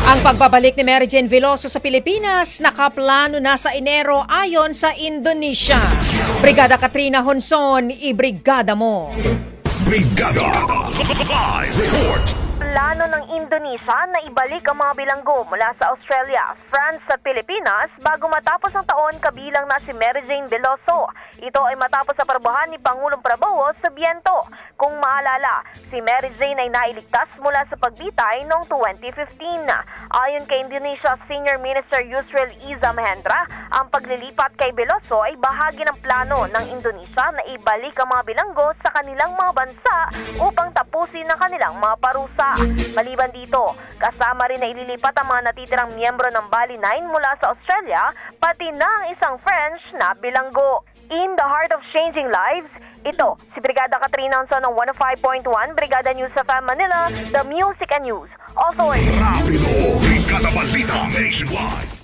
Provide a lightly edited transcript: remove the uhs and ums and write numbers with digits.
Ang pagbabalik ni Mary Jane Veloso sa Pilipinas nakaplano na sa Enero ayon sa Indonesia. Brigada Katrina Honson, ibrigada mo. Brigada Live Report. Plano ng Indonesia na ibalik ang mga bilanggo mula sa Australia, France at Pilipinas bago matapos ang taon, kabilang na si Mary Jane Veloso. Ito ay matapos sa parabuhan ni Pangulong Prabowo sa Biento. Kung maalala, si Mary Jane ay nailigtas mula sa pagbitay noong 2015. Ayon kay Indonesia Senior Minister Yusril Iza Mahendra, ang paglilipat kay Veloso ay bahagi ng plano ng Indonesia na ibalik ang mga bilanggo sa kanilang mga bansa upang tapusin ang kanilang mga parusa. Maliban dito, kasama rin na ililipat ang mga natitirang miyembro ng Bali 9 mula sa Australia, pati na ang isang French na bilanggo. In the heart of changing lives, ito si Brigada Katrina Honson ng 105.1 Brigada News FM Manila, the Music and News Authority. Rapido, Brigada Balita Nationwide.